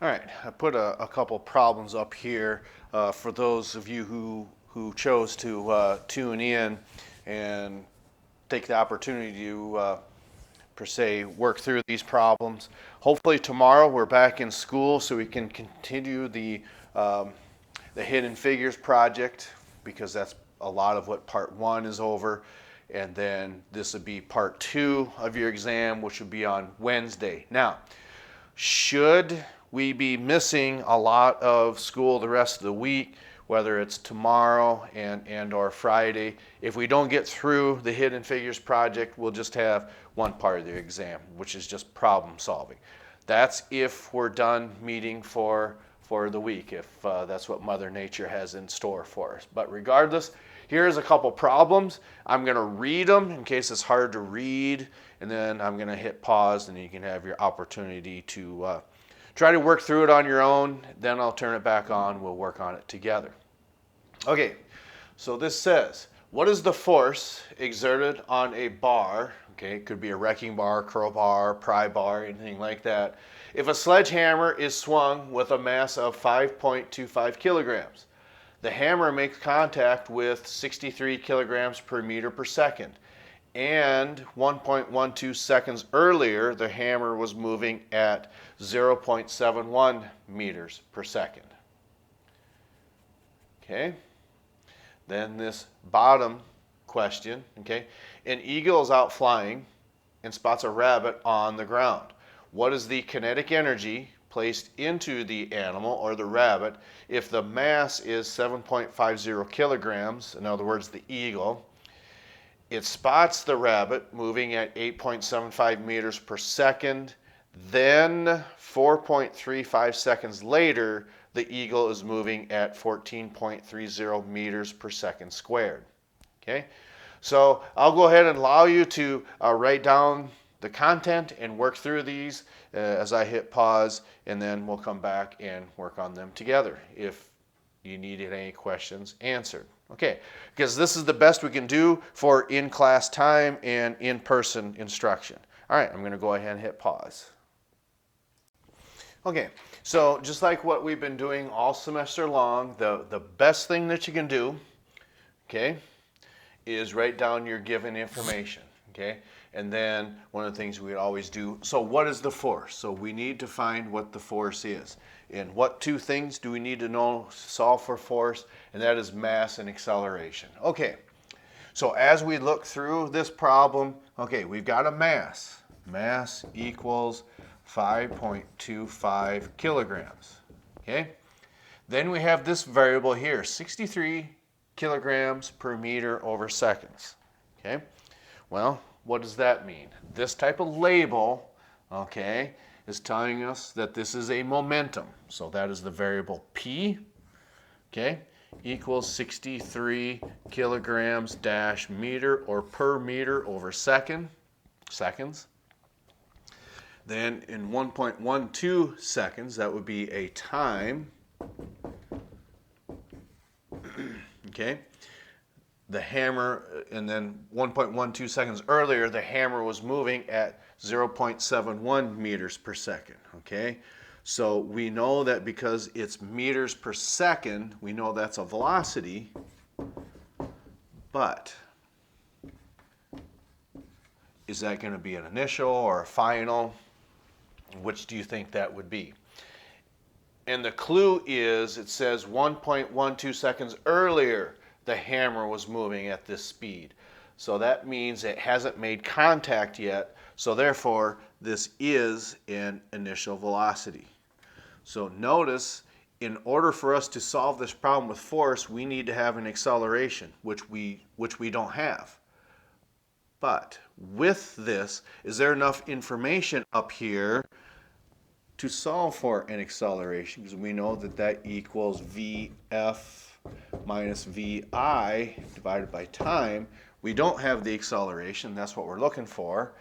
All right, I put a couple problems up here for those of you who chose to tune in and take the opportunity to, per se, work through these problems. Hopefully tomorrow we're back in school so we can continue the Hidden Figures project, because that's a lot of what part one is over. And then this would be part two of your exam, which would be on Wednesday. Now, should we be missing a lot of school the rest of the week, whether it's tomorrow and or Friday, if we don't get through the Hidden Figures project, we'll just have one part of the exam, which is just problem solving. That's if we're done meeting for the week, if that's what Mother Nature has in store for us. But regardless, here's a couple problems. I'm going to read them in case it's hard to read, and then I'm going to hit pause, and you can have your opportunity to try to work through it on your own. Then I'll turn it back on. We'll work on it together. Okay, so this says, what is the force exerted on a bar? Okay, it could be a wrecking bar, curl bar, pry bar, anything like that. If a sledgehammer is swung with a mass of 5.25 kilograms, the hammer makes contact with 63 kilograms per meter per second. And 1.12 seconds earlier, the hammer was moving at 0.71 meters per second. Okay. Then this bottom question, okay. An eagle is out flying and spots a rabbit on the ground. What is the kinetic energy placed into the animal or the rabbit if the mass is 7.50 kilograms, in other words, the eagle? It spots the rabbit moving at 8.75 meters per second. Then 4.35 seconds later, the eagle is moving at 14.30 meters per second squared. Okay, so I'll go ahead and allow you to write down the content and work through these as I hit pause, and then we'll come back and work on them together if you needed any questions answered. Okay, because this is the best we can do for in-class time and in-person instruction. All right, I'm going to go ahead and hit pause. Okay, so just like what we've been doing all semester long, the best thing that you can do, okay, is write down your given information, okay? And then one of the things we always do, so what is the force? So we need to find what the force is. And what two things do we need to know to solve for force? And that is mass and acceleration. Okay, so as we look through this problem, okay, we've got a mass. Mass equals 5.25 kilograms, okay? Then we have this variable here, 63 kilograms per meter over seconds, okay? Well, what does that mean? This type of label, okay, is telling us that this is a momentum. So that is the variable P, okay, equals 63 kilograms dash meter or per meter over seconds. Then in 1.12 seconds, that would be a time, okay? The hammer, and then 1.12 seconds earlier, the hammer was moving at 0.71 meters per second, okay? So we know that because it's meters per second, we know that's a velocity, but is that going to be an initial or a final? Which do you think that would be? And the clue is, it says 1.12 seconds earlier, the hammer was moving at this speed. So that means it hasn't made contact yet, so therefore this is an initial velocity. So notice, in order for us to solve this problem with force, we need to have an acceleration, which we don't have. But with this, is there enough information up here to solve for an acceleration? Because we know that that equals Vf minus Vi divided by time. We don't have the acceleration. That's what we're looking for.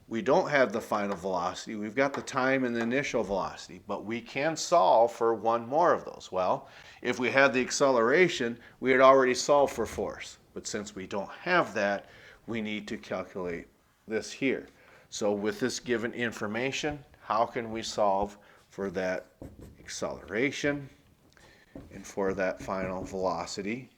We don't have the final velocity. We've got the time and the initial velocity, but we can solve for one more of those. Well, if we had the acceleration, we had already solved for force. But since we don't have that, we need to calculate this here. So with this given information, how can we solve for that acceleration and for that final velocity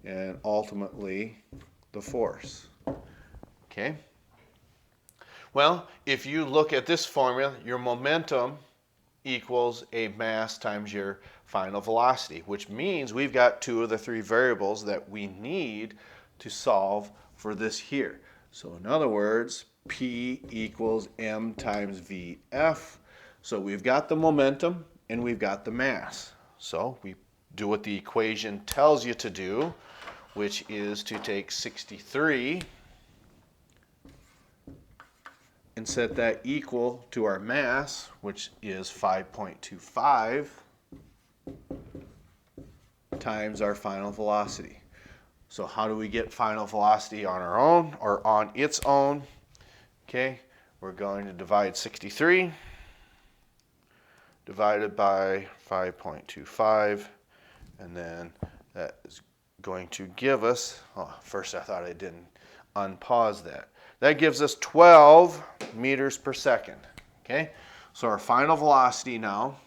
and ultimately the force. Okay? Well, if you look at this formula, your momentum equals a mass times your final velocity, which means we've got two of the three variables that we need to solve for this here. So in other words, P equals M times VF. So we've got the momentum and we've got the mass. So we do what the equation tells you to do, which is to take 63 and set that equal to our mass, which is 5.25, times our final velocity. So how do we get final velocity on our own or on its own? Okay, we're going to divide 63 divided by 5.25, and then that is going to give us, oh, first I thought I didn't unpause that. That gives us 12 meters per second. Okay, so our final velocity now,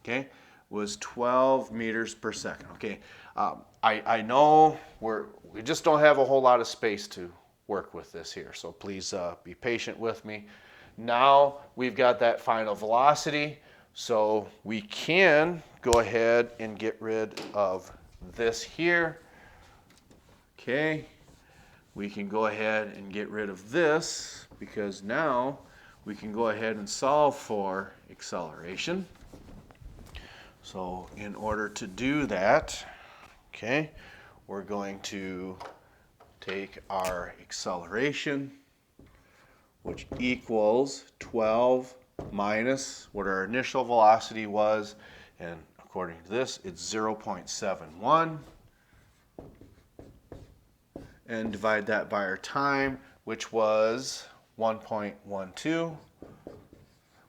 okay, was 12 meters per second. Okay, I know we just don't have a whole lot of space to work with this here, so please be patient with me. Now we've got that final velocity, so we can go ahead and get rid of this here. Okay, we can go ahead and get rid of this because now we can go ahead and solve for acceleration. So in order to do that, okay, we're going to take our acceleration, which equals 12 minus what our initial velocity was, and according to this, it's 0.71, and divide that by our time, which was 1.12.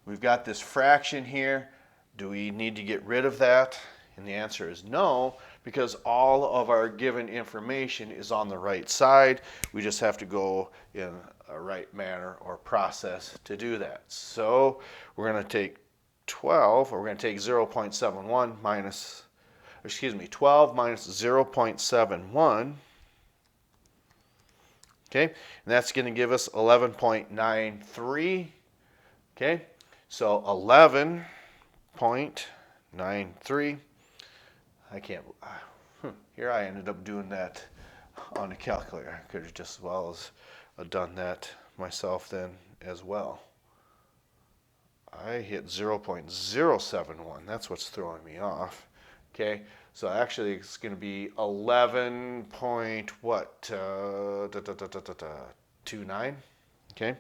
We've got this fraction here. Do we need to get rid of that? And the answer is no, because all of our given information is on the right side. We just have to go in a right manner or process to do that. So we're going to take 12, or we're going to take 0.71 minus, 12 minus 0.71. Okay, and that's going to give us 11.93. Okay, so 11.93. I can't, here I ended up doing that on a calculator. I could have just as well as done that myself then as well. I hit 0.071. That's what's throwing me off. Okay, so actually it's going to be 11 point what? 29. Okay,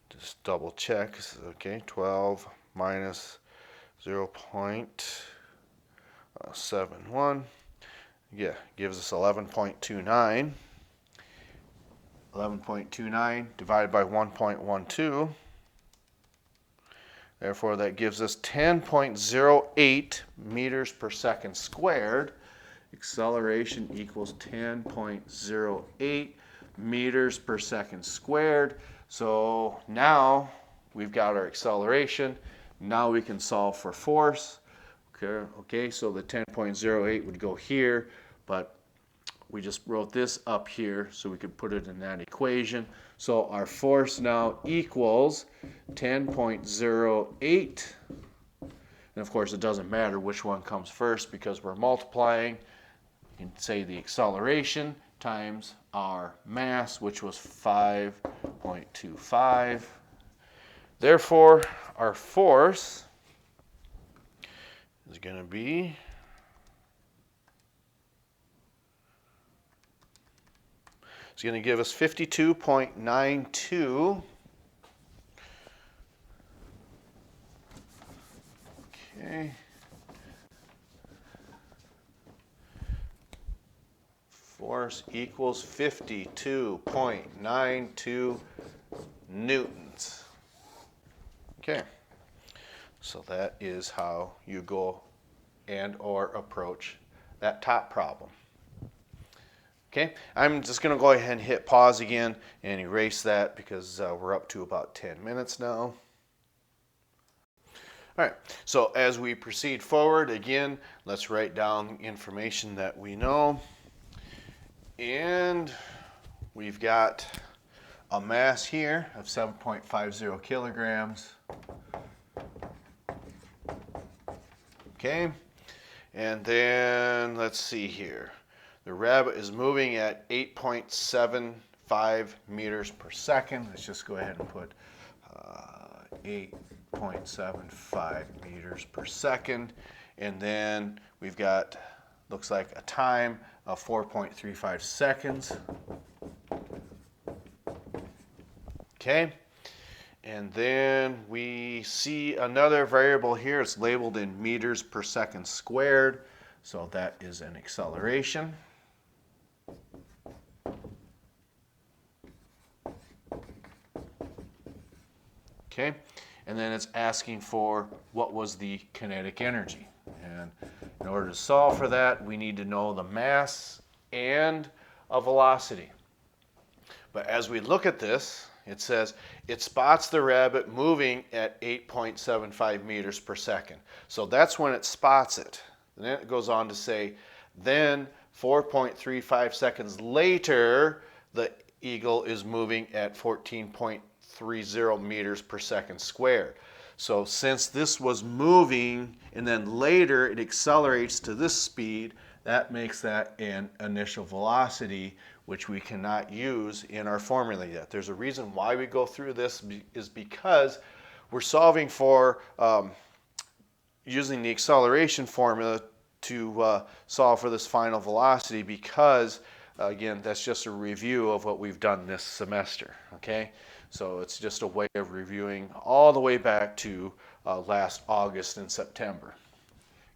just double check. Okay, 12 minus 0.71. Yeah, gives us 11.29. 11.29 divided by 1.12. Therefore, that gives us 10.08 meters per second squared. Acceleration equals 10.08 meters per second squared. So now we've got our acceleration. Now we can solve for force. Okay, so the 10.08 would go here, but we just wrote this up here so we could put it in that equation. So our force now equals 10.08. And of course, it doesn't matter which one comes first because we're multiplying. You can say the acceleration times our mass, which was 5.25. Therefore, our force is going to be it's going to give us 52.92. Okay. Force equals 52.92 newtons. Okay. So that is how you go and or approach that top problem. Okay, I'm just going to go ahead and hit pause again and erase that because we're up to about 10 minutes now. All All right, so as we proceed forward, again, let's write down information that we know. And we've got a mass here of 7.50 kilograms. Okay, and then let's see here. The rabbit is moving at 8.75 meters per second. Let's just go ahead and put 8.75 meters per second. And then we've got, looks like a time of 4.35 seconds. Okay. And then we see another variable here. It's labeled in meters per second squared. So that is an acceleration. Okay. And then it's asking for what was the kinetic energy. And in order to solve for that, we need to know the mass and a velocity. But as we look at this, it says it spots the rabbit moving at 8.75 meters per second. So that's when it spots it. And then it goes on to say, then 4.35 seconds later, the eagle is moving at 14.30 meters per second squared. So since this was moving and then later it accelerates to this speed, that makes that an initial velocity, which we cannot use in our formula yet. There's a reason why we go through this is because we're solving for using the acceleration formula to solve for this final velocity because, again, that's just a review of what we've done this semester, okay? So it's just a way of reviewing all the way back to last August and September.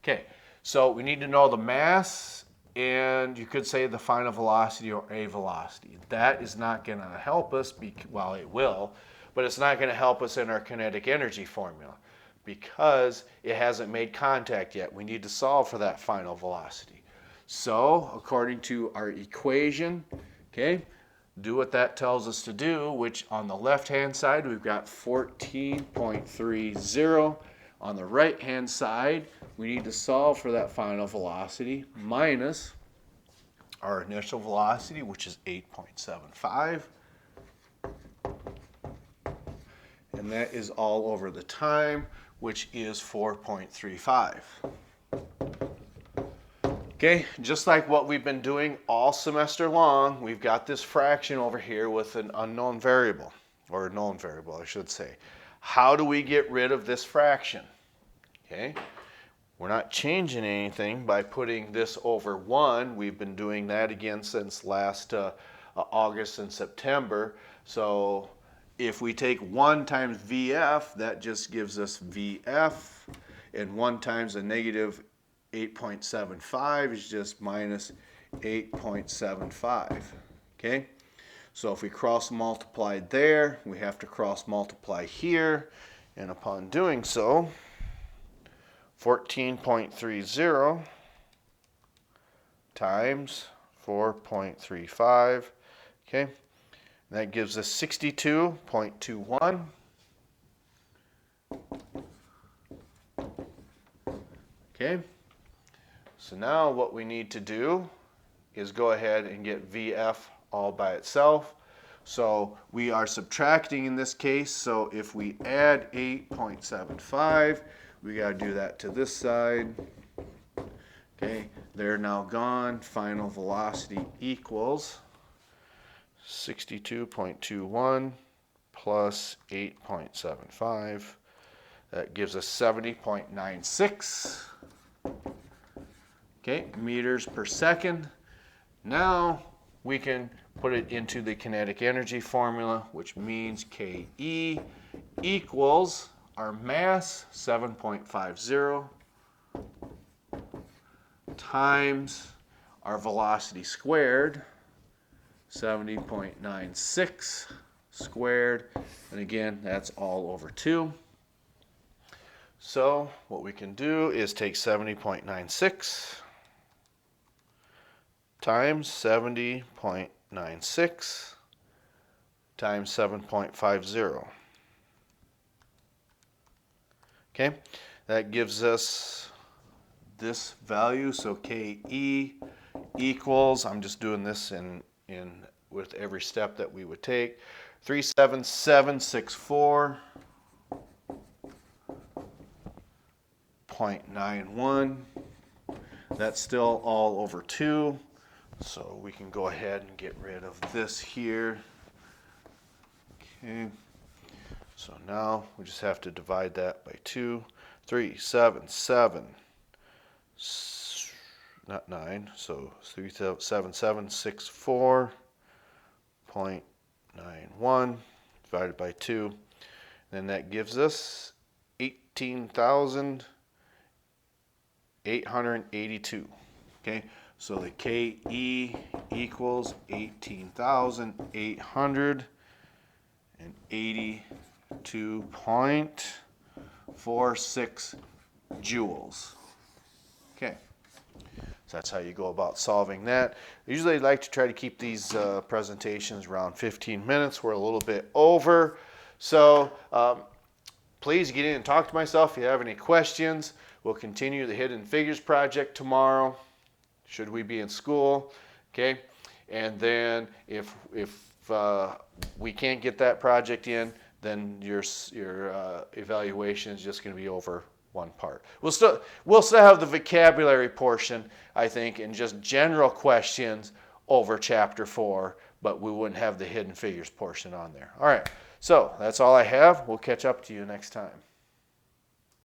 Okay, so we need to know the mass and you could say the final velocity or a velocity. That is not going to help us, well, it will, but it's not going to help us in our kinetic energy formula because it hasn't made contact yet. We need to solve for that final velocity. So, according to our equation, okay, do what that tells us to do, which on the left-hand side, we've got 14.30. On the right-hand side, we need to solve for that final velocity minus our initial velocity, which is 8.75. And that is all over the time, which is 4.35. Okay, just like what we've been doing all semester long, we've got this fraction over here with an unknown variable, or a known variable, I should say. How do we get rid of this fraction? Okay, we're not changing anything by putting this over 1. We've been doing that again since last August and September. So if we take 1 times VF, that just gives us VF, and 1 times a negative 8.75 is just minus 8.75. Okay, so if we cross multiply there, we have to cross multiply here, and upon doing so, 14.30 times 4.35, okay, that gives us 62.21. Okay, so now what we need to do is go ahead and get VF all by itself. So we are subtracting in this case, so if we add 8.75, we got to do that to this side. Okay, they're now gone. Final velocity equals 62.21 plus 8.75. That gives us 70.96. Okay, meters per second. Now we can put it into the kinetic energy formula, which means KE equals our mass, 7.50, times our velocity squared, 70.96 squared, and again, that's all over 2. So what we can do is take 70.96 times 70.96 times 7.50. Okay, That gives us this value. So KE equals, I'm just doing this in with every step that we would take, 37764.91. That's still all over 2. So we can go ahead and get rid of this here. Okay. So now we just have to divide that by 2. 377, not 9, so 37764.91 divided by 2. Then that gives us 18,882. Okay, so the KE equals 18,882.46 joules. Okay, so that's how you go about solving that. Usually I like to try to keep these presentations around 15 minutes. We're a little bit over. So please get in and talk to myself if you have any questions. We'll continue the Hidden Figures project tomorrow, should we be in school. Okay, and then if we can't get that project in, then your evaluation is just going to be over one part. We'll still have the vocabulary portion, I think, and just general questions over chapter 4, but we wouldn't have the hidden figures portion on there. All right, so that's all I have. We'll catch up to you next time.